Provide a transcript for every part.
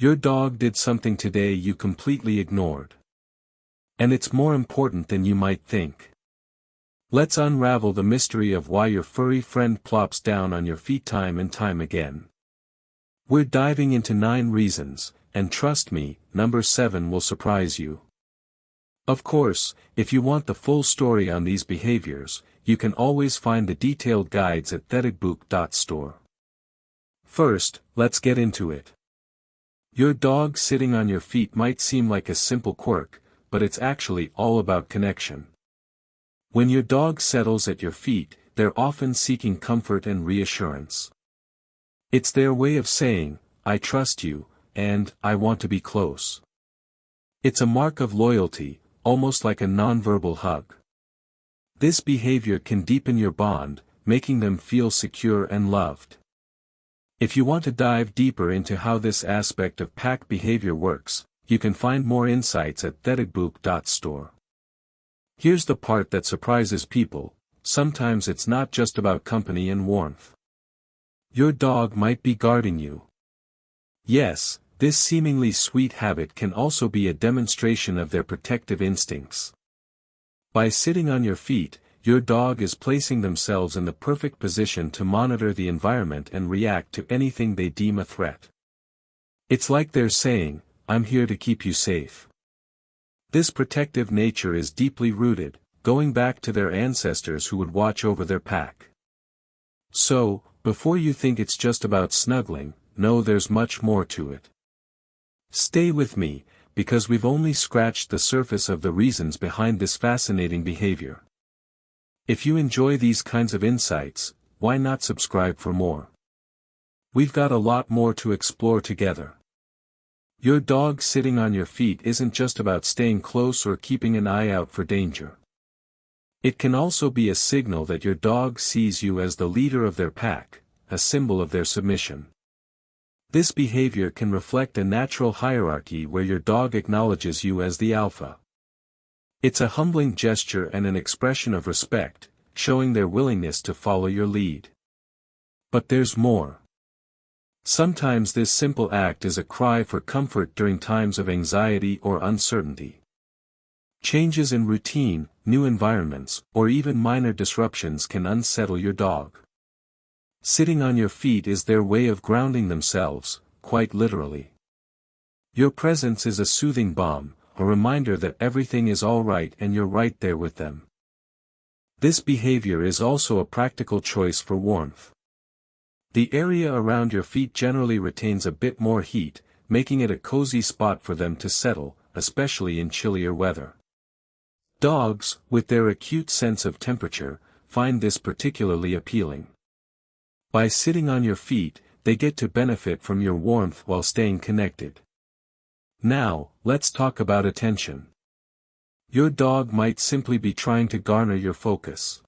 Your dog did something today you completely ignored. And it's more important than you might think. Let's unravel the mystery of why your furry friend plops down on your feet time and time again. We're diving into 9 reasons, and trust me, number 7 will surprise you. Of course, if you want the full story on these behaviors, you can always find the detailed guides at theticbook.store. First, let's get into it. Your dog sitting on your feet might seem like a simple quirk, but it's actually all about connection. When your dog settles at your feet, they're often seeking comfort and reassurance. It's their way of saying, "I trust you," and "I want to be close." It's a mark of loyalty, almost like a nonverbal hug. This behavior can deepen your bond, making them feel secure and loved. If you want to dive deeper into how this aspect of pack behavior works, you can find more insights at theticbook.store. Here's the part that surprises people: sometimes it's not just about company and warmth. Your dog might be guarding you. Yes, this seemingly sweet habit can also be a demonstration of their protective instincts. By sitting on your feet, your dog is placing themselves in the perfect position to monitor the environment and react to anything they deem a threat. It's like they're saying, "I'm here to keep you safe." This protective nature is deeply rooted, going back to their ancestors who would watch over their pack. So, before you think it's just about snuggling, know there's much more to it. Stay with me, because we've only scratched the surface of the reasons behind this fascinating behavior. If you enjoy these kinds of insights, why not subscribe for more? We've got a lot more to explore together. Your dog sitting on your feet isn't just about staying close or keeping an eye out for danger. It can also be a signal that your dog sees you as the leader of their pack, a symbol of their submission. This behavior can reflect a natural hierarchy where your dog acknowledges you as the alpha. It's a humbling gesture and an expression of respect, showing their willingness to follow your lead. But there's more. Sometimes this simple act is a cry for comfort during times of anxiety or uncertainty. Changes in routine, new environments, or even minor disruptions can unsettle your dog. Sitting on your feet is their way of grounding themselves, quite literally. Your presence is a soothing balm, a reminder that everything is all right and you're right there with them. This behavior is also a practical choice for warmth. The area around your feet generally retains a bit more heat, making it a cozy spot for them to settle, especially in chillier weather. Dogs, with their acute sense of temperature, find this particularly appealing. By sitting on your feet, they get to benefit from your warmth while staying connected. Now, let's talk about attention. Your dog might simply be trying to garner your focus.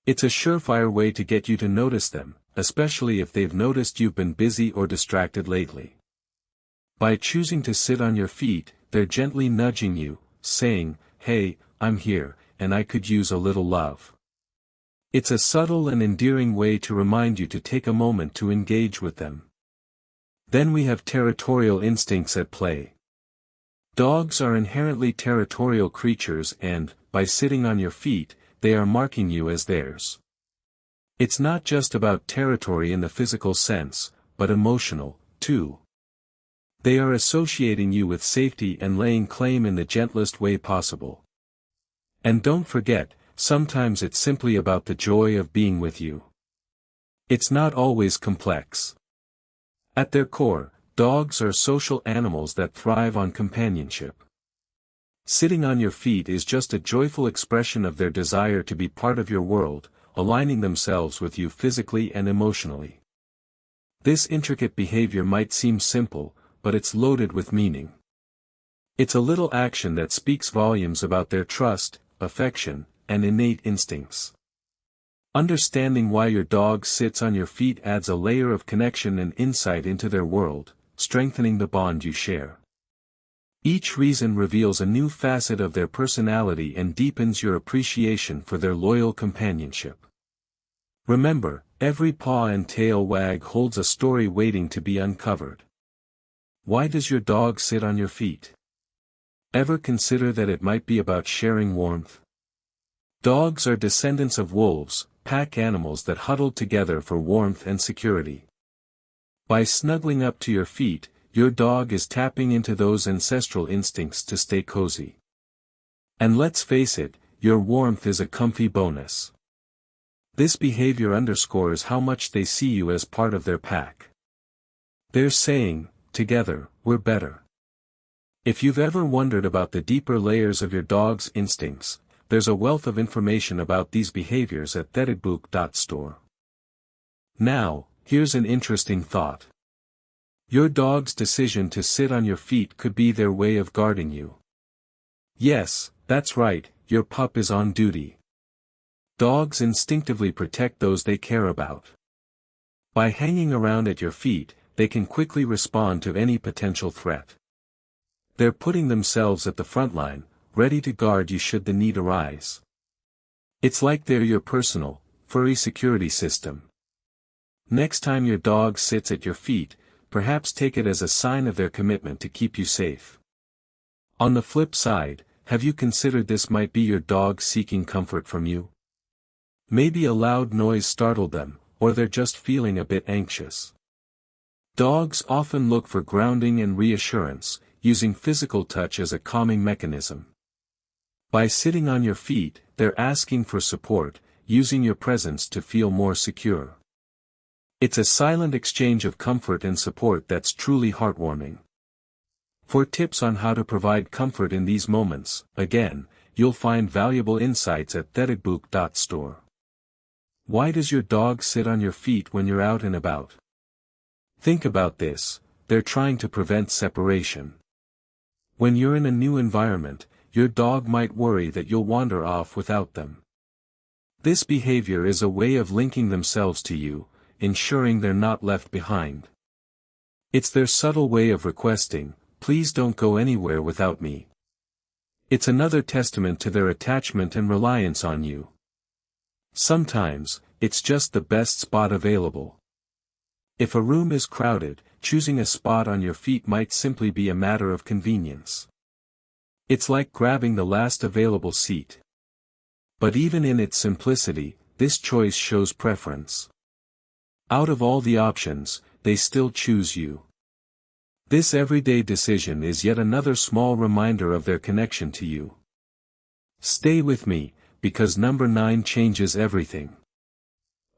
It's a surefire way to get you to notice them, especially if they've noticed you've been busy or distracted lately. By choosing to sit on your feet, they're gently nudging you, saying, "Hey, I'm here, and I could use a little love." It's a subtle and endearing way to remind you to take a moment to engage with them. Then we have territorial instincts at play. Dogs are inherently territorial creatures and, by sitting on your feet, they are marking you as theirs. It's not just about territory in the physical sense, but emotional, too. They are associating you with safety and laying claim in the gentlest way possible. And don't forget, sometimes it's simply about the joy of being with you. It's not always complex. At their core, dogs are social animals that thrive on companionship. Sitting on your feet is just a joyful expression of their desire to be part of your world, aligning themselves with you physically and emotionally. This intricate behavior might seem simple, but it's loaded with meaning. It's a little action that speaks volumes about their trust, affection, and innate instincts. Understanding why your dog sits on your feet adds a layer of connection and insight into their world, strengthening the bond you share. Each reason reveals a new facet of their personality and deepens your appreciation for their loyal companionship. Remember, every paw and tail wag holds a story waiting to be uncovered. Why does your dog sit on your feet? Ever consider that it might be about sharing warmth? Dogs are descendants of wolves, pack animals that huddled together for warmth and security. By snuggling up to your feet, your dog is tapping into those ancestral instincts to stay cozy. And let's face it, your warmth is a comfy bonus. This behavior underscores how much they see you as part of their pack. They're saying, together, we're better. If you've ever wondered about the deeper layers of your dog's instincts, there's a wealth of information about these behaviors at theticbook.store. Now, here's an interesting thought. Your dog's decision to sit on your feet could be their way of guarding you. Yes, that's right, your pup is on duty. Dogs instinctively protect those they care about. By hanging around at your feet, they can quickly respond to any potential threat. They're putting themselves at the front line, ready to guard you should the need arise. It's like they're your personal, furry security system. Next time your dog sits at your feet, perhaps take it as a sign of their commitment to keep you safe. On the flip side, have you considered this might be your dog seeking comfort from you? Maybe a loud noise startled them, or they're just feeling a bit anxious. Dogs often look for grounding and reassurance, using physical touch as a calming mechanism. By sitting on your feet, they're asking for support, using your presence to feel more secure. It's a silent exchange of comfort and support that's truly heartwarming. For tips on how to provide comfort in these moments, again, you'll find valuable insights at theticbook.store. Why does your dog sit on your feet when you're out and about? Think about this, they're trying to prevent separation. When you're in a new environment, your dog might worry that you'll wander off without them. This behavior is a way of linking themselves to you, ensuring they're not left behind. It's their subtle way of requesting, "Please don't go anywhere without me." It's another testament to their attachment and reliance on you. Sometimes, it's just the best spot available. If a room is crowded, choosing a spot on your feet might simply be a matter of convenience. It's like grabbing the last available seat. But even in its simplicity, this choice shows preference. Out of all the options, they still choose you. This everyday decision is yet another small reminder of their connection to you. Stay with me, because number 9 changes everything.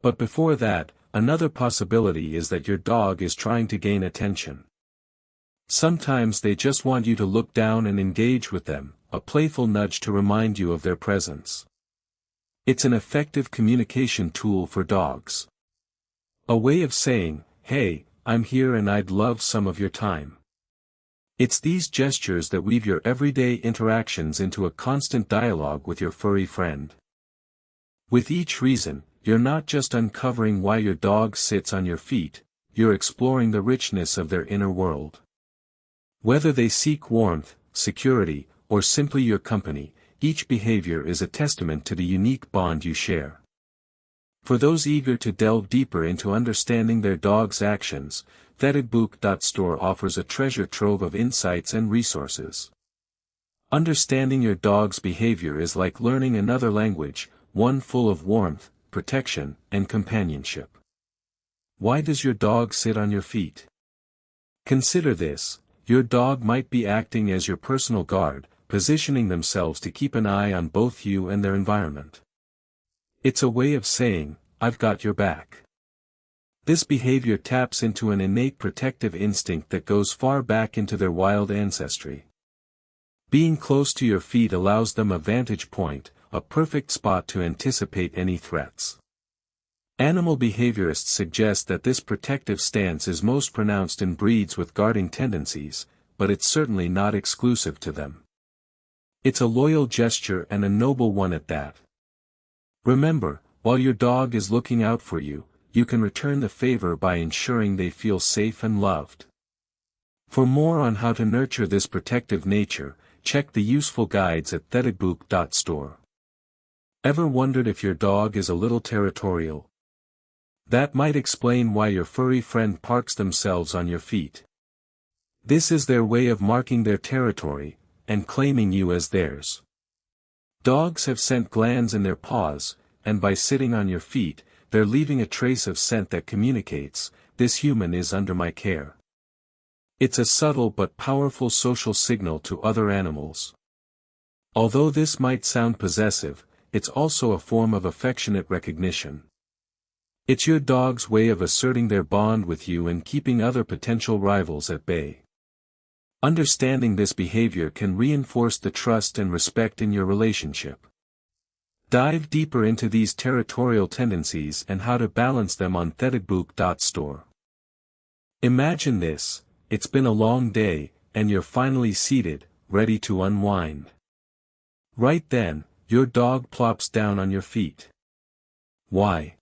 But before that, another possibility is that your dog is trying to gain attention. Sometimes they just want you to look down and engage with them, a playful nudge to remind you of their presence. It's an effective communication tool for dogs. A way of saying, "Hey, I'm here and I'd love some of your time." It's these gestures that weave your everyday interactions into a constant dialogue with your furry friend. With each reason, you're not just uncovering why your dog sits on your feet, you're exploring the richness of their inner world. Whether they seek warmth, security, or simply your company, each behavior is a testament to the unique bond you share. For those eager to delve deeper into understanding their dog's actions, theticbook.store offers a treasure trove of insights and resources. Understanding your dog's behavior is like learning another language, one full of warmth, protection, and companionship. Why does your dog sit on your feet? Consider this, your dog might be acting as your personal guard, positioning themselves to keep an eye on both you and their environment. It's a way of saying, "I've got your back." This behavior taps into an innate protective instinct that goes far back into their wild ancestry. Being close to your feet allows them a vantage point, a perfect spot to anticipate any threats. Animal behaviorists suggest that this protective stance is most pronounced in breeds with guarding tendencies, but it's certainly not exclusive to them. It's a loyal gesture and a noble one at that. Remember, while your dog is looking out for you, you can return the favor by ensuring they feel safe and loved. For more on how to nurture this protective nature, check the useful guides at theticbook.store. Ever wondered if your dog is a little territorial? That might explain why your furry friend parks themselves on your feet. This is their way of marking their territory, and claiming you as theirs. Dogs have scent glands in their paws, and by sitting on your feet, they're leaving a trace of scent that communicates, "This human is under my care." It's a subtle but powerful social signal to other animals. Although this might sound possessive, it's also a form of affectionate recognition. It's your dog's way of asserting their bond with you and keeping other potential rivals at bay. Understanding this behavior can reinforce the trust and respect in your relationship. Dive deeper into these territorial tendencies and how to balance them on thedbook.store. Imagine this: it's been a long day, and you're finally seated, ready to unwind. Right then, your dog plops down on your feet. Why?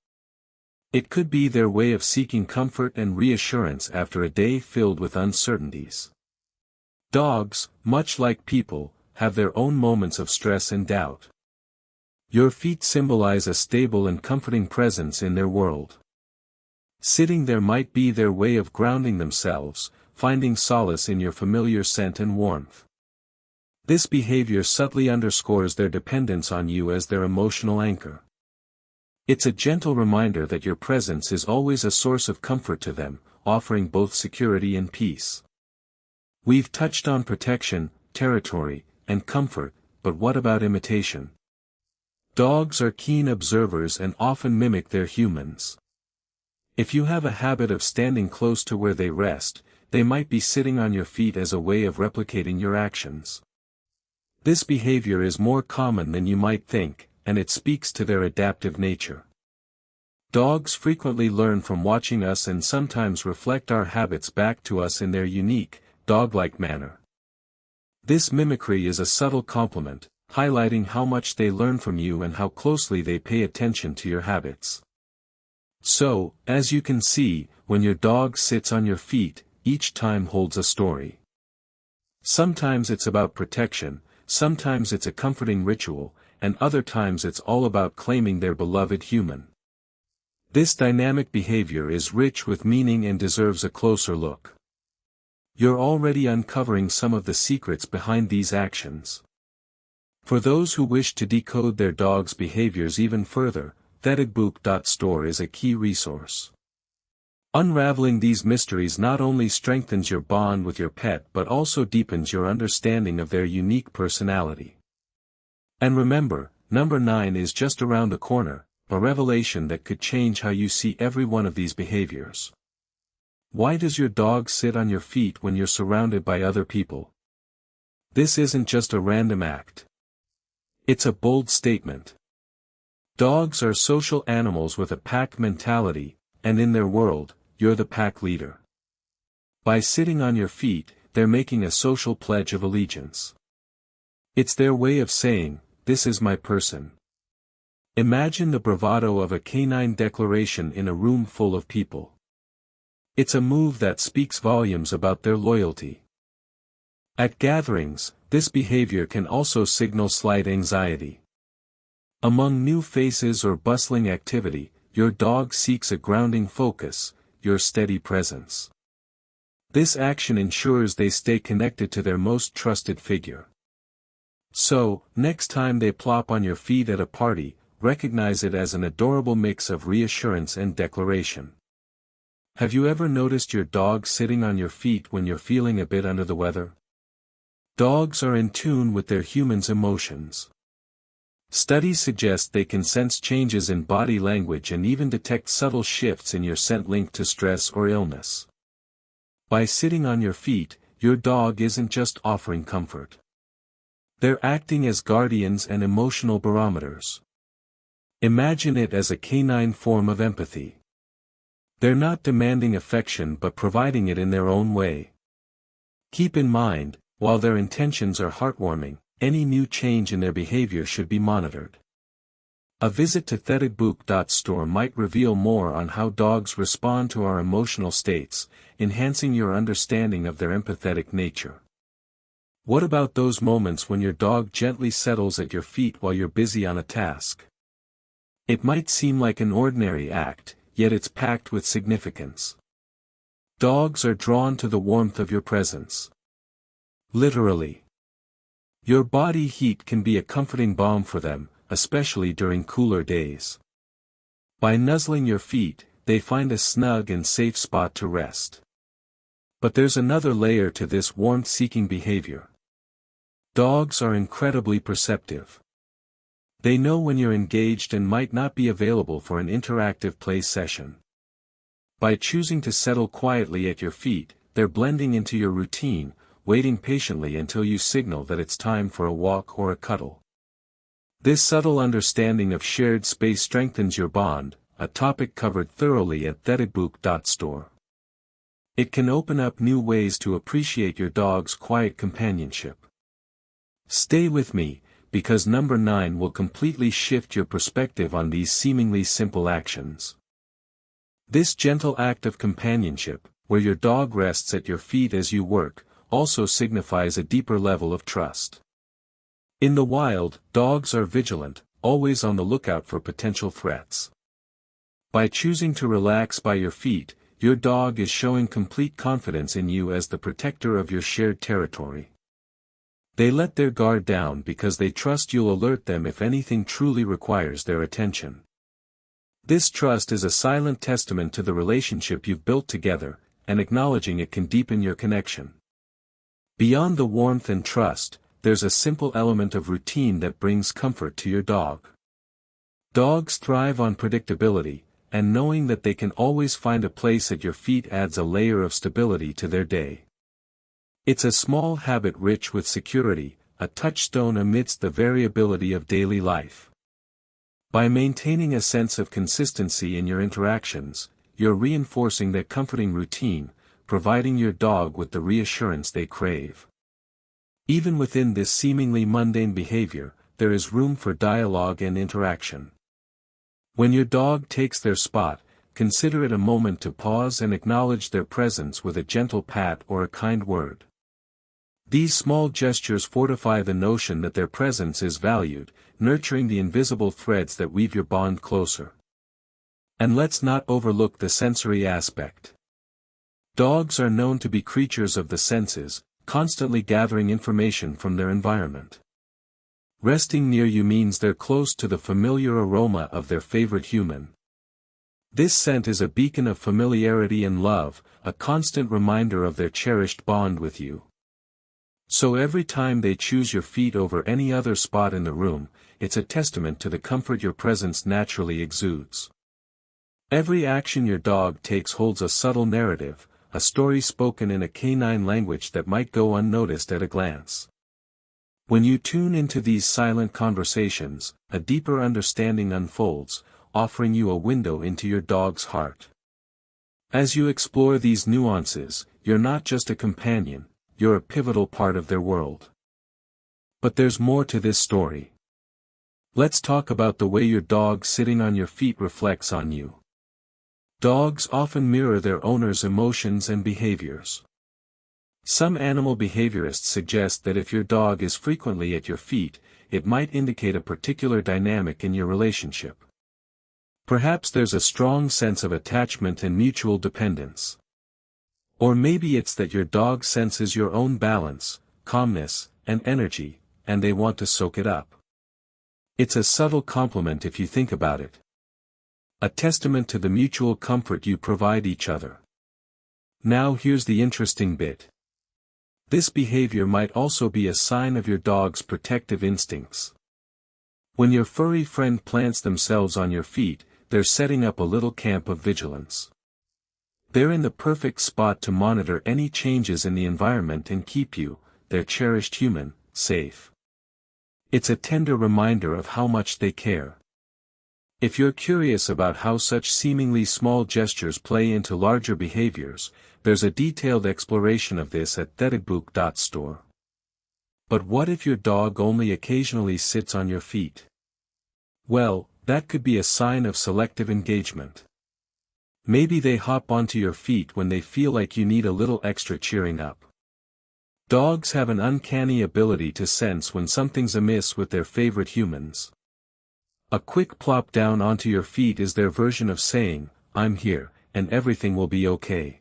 It could be their way of seeking comfort and reassurance after a day filled with uncertainties. Dogs, much like people, have their own moments of stress and doubt. Your feet symbolize a stable and comforting presence in their world. Sitting there might be their way of grounding themselves, finding solace in your familiar scent and warmth. This behavior subtly underscores their dependence on you as their emotional anchor. It's a gentle reminder that your presence is always a source of comfort to them, offering both security and peace. We've touched on protection, territory, and comfort, but what about imitation? Dogs are keen observers and often mimic their humans. If you have a habit of standing close to where they rest, they might be sitting on your feet as a way of replicating your actions. This behavior is more common than you might think, and it speaks to their adaptive nature. Dogs frequently learn from watching us and sometimes reflect our habits back to us in their unique, dog-like manner. This mimicry is a subtle compliment, highlighting how much they learn from you and how closely they pay attention to your habits. So, as you can see, when your dog sits on your feet, each time holds a story. Sometimes it's about protection, sometimes it's a comforting ritual, and other times it's all about claiming their beloved human. This dynamic behavior is rich with meaning and deserves a closer look. You're already uncovering some of the secrets behind these actions. For those who wish to decode their dog's behaviors even further, thedbook.store is a key resource. Unraveling these mysteries not only strengthens your bond with your pet but also deepens your understanding of their unique personality. And remember, number 9 is just around the corner, a revelation that could change how you see every one of these behaviors. Why does your dog sit on your feet when you're surrounded by other people? This isn't just a random act. It's a bold statement. Dogs are social animals with a pack mentality, and in their world, you're the pack leader. By sitting on your feet, they're making a social pledge of allegiance. It's their way of saying, "This is my person." Imagine the bravado of a canine declaration in a room full of people. It's a move that speaks volumes about their loyalty. At gatherings, this behavior can also signal slight anxiety. Among new faces or bustling activity, your dog seeks a grounding focus, your steady presence. This action ensures they stay connected to their most trusted figure. So, next time they plop on your feet at a party, recognize it as an adorable mix of reassurance and declaration. Have you ever noticed your dog sitting on your feet when you're feeling a bit under the weather? Dogs are in tune with their humans' emotions. Studies suggest they can sense changes in body language and even detect subtle shifts in your scent linked to stress or illness. By sitting on your feet, your dog isn't just offering comfort. They're acting as guardians and emotional barometers. Imagine it as a canine form of empathy. They're not demanding affection but providing it in their own way. Keep in mind, while their intentions are heartwarming, any new change in their behavior should be monitored. A visit to thedbook.store might reveal more on how dogs respond to our emotional states, enhancing your understanding of their empathetic nature. What about those moments when your dog gently settles at your feet while you're busy on a task? It might seem like an ordinary act, yet it's packed with significance. Dogs are drawn to the warmth of your presence. Literally. Your body heat can be a comforting balm for them, especially during cooler days. By nuzzling your feet, they find a snug and safe spot to rest. But there's another layer to this warmth-seeking behavior. Dogs are incredibly perceptive. They know when you're engaged and might not be available for an interactive play session. By choosing to settle quietly at your feet, they're blending into your routine, waiting patiently until you signal that it's time for a walk or a cuddle. This subtle understanding of shared space strengthens your bond, a topic covered thoroughly at thedbook.store. It can open up new ways to appreciate your dog's quiet companionship. Stay with me, because number 9 will completely shift your perspective on these seemingly simple actions. This gentle act of companionship, where your dog rests at your feet as you work, also signifies a deeper level of trust. In the wild, dogs are vigilant, always on the lookout for potential threats. By choosing to relax by your feet, your dog is showing complete confidence in you as the protector of your shared territory. They let their guard down because they trust you'll alert them if anything truly requires their attention. This trust is a silent testament to the relationship you've built together, and acknowledging it can deepen your connection. Beyond the warmth and trust, there's a simple element of routine that brings comfort to your dog. Dogs thrive on predictability, and knowing that they can always find a place at your feet adds a layer of stability to their day. It's a small habit rich with security, a touchstone amidst the variability of daily life. By maintaining a sense of consistency in your interactions, you're reinforcing that comforting routine, providing your dog with the reassurance they crave. Even within this seemingly mundane behavior, there is room for dialogue and interaction. When your dog takes their spot, consider it a moment to pause and acknowledge their presence with a gentle pat or a kind word. These small gestures fortify the notion that their presence is valued, nurturing the invisible threads that weave your bond closer. And let's not overlook the sensory aspect. Dogs are known to be creatures of the senses, constantly gathering information from their environment. Resting near you means they're close to the familiar aroma of their favorite human. This scent is a beacon of familiarity and love, a constant reminder of their cherished bond with you. So every time they choose your feet over any other spot in the room, it's a testament to the comfort your presence naturally exudes. Every action your dog takes holds a subtle narrative, a story spoken in a canine language that might go unnoticed at a glance. When you tune into these silent conversations, a deeper understanding unfolds, offering you a window into your dog's heart. As you explore these nuances, you're not just a companion, you're a pivotal part of their world. But there's more to this story. Let's talk about the way your dog sitting on your feet reflects on you. Dogs often mirror their owner's emotions and behaviors. Some animal behaviorists suggest that if your dog is frequently at your feet, it might indicate a particular dynamic in your relationship. Perhaps there's a strong sense of attachment and mutual dependence. Or maybe it's that your dog senses your own balance, calmness, and energy, and they want to soak it up. It's a subtle compliment if you think about it. A testament to the mutual comfort you provide each other. Now here's the interesting bit. This behavior might also be a sign of your dog's protective instincts. When your furry friend plants themselves on your feet, they're setting up a little camp of vigilance. They're in the perfect spot to monitor any changes in the environment and keep you, their cherished human, safe. It's a tender reminder of how much they care. If you're curious about how such seemingly small gestures play into larger behaviors, there's a detailed exploration of this at thedbook.store. But what if your dog only occasionally sits on your feet? Well, that could be a sign of selective engagement. Maybe they hop onto your feet when they feel like you need a little extra cheering up. Dogs have an uncanny ability to sense when something's amiss with their favorite humans. A quick plop down onto your feet is their version of saying, "I'm here, and everything will be okay."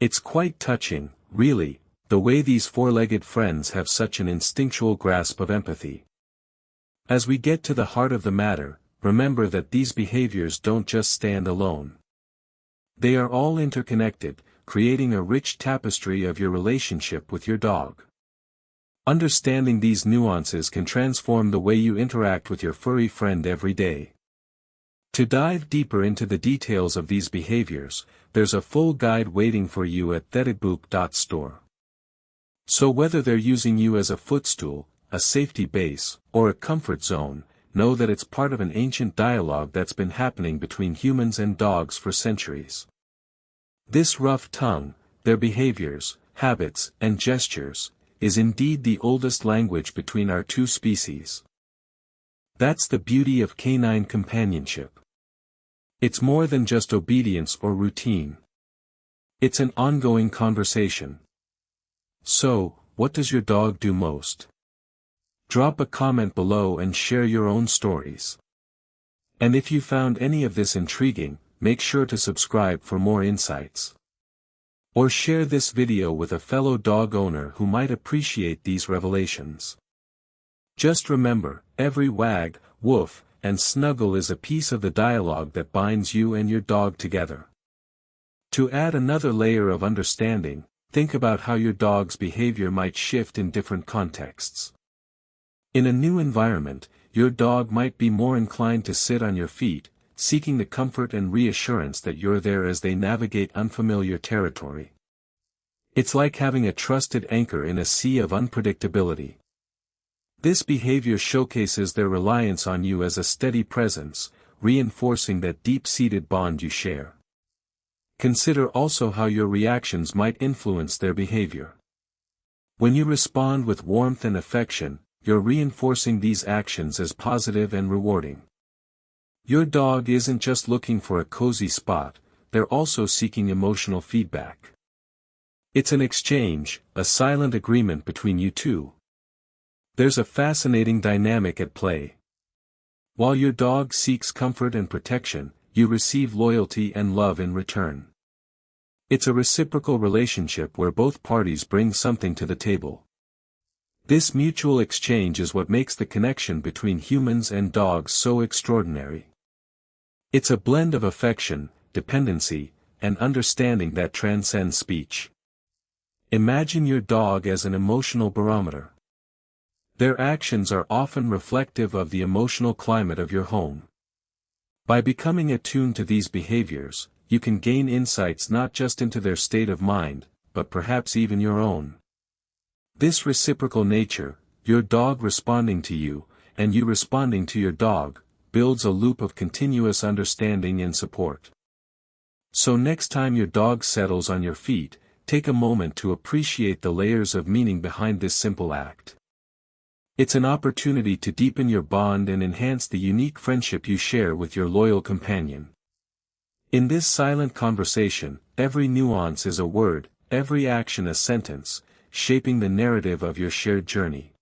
It's quite touching, really, the way these four-legged friends have such an instinctual grasp of empathy. As we get to the heart of the matter, remember that these behaviors don't just stand alone. They are all interconnected, creating a rich tapestry of your relationship with your dog. Understanding these nuances can transform the way you interact with your furry friend every day. To dive deeper into the details of these behaviors, there's a full guide waiting for you at thetibook.store. So whether they're using you as a footstool, a safety base, or a comfort zone, know that it's part of an ancient dialogue that's been happening between humans and dogs for centuries. This rough tongue, their behaviors, habits, and gestures, is indeed the oldest language between our two species. That's the beauty of canine companionship. It's more than just obedience or routine. It's an ongoing conversation. So, what does your dog do most? Drop a comment below and share your own stories. And if you found any of this intriguing, make sure to subscribe for more insights. Or share this video with a fellow dog owner who might appreciate these revelations. Just remember, every wag, woof, and snuggle is a piece of the dialogue that binds you and your dog together. To add another layer of understanding, think about how your dog's behavior might shift in different contexts. In a new environment, your dog might be more inclined to sit on your feet, seeking the comfort and reassurance that you're there as they navigate unfamiliar territory. It's like having a trusted anchor in a sea of unpredictability. This behavior showcases their reliance on you as a steady presence, reinforcing that deep-seated bond you share. Consider also how your reactions might influence their behavior. When you respond with warmth and affection, you're reinforcing these actions as positive and rewarding. Your dog isn't just looking for a cozy spot, they're also seeking emotional feedback. It's an exchange, a silent agreement between you two. There's a fascinating dynamic at play. While your dog seeks comfort and protection, you receive loyalty and love in return. It's a reciprocal relationship where both parties bring something to the table. This mutual exchange is what makes the connection between humans and dogs so extraordinary. It's a blend of affection, dependency, and understanding that transcends speech. Imagine your dog as an emotional barometer. Their actions are often reflective of the emotional climate of your home. By becoming attuned to these behaviors, you can gain insights not just into their state of mind, but perhaps even your own. This reciprocal nature, your dog responding to you, and you responding to your dog, builds a loop of continuous understanding and support. So next time your dog settles on your feet, take a moment to appreciate the layers of meaning behind this simple act. It's an opportunity to deepen your bond and enhance the unique friendship you share with your loyal companion. In this silent conversation, every nuance is a word, every action a sentence, shaping the narrative of your shared journey.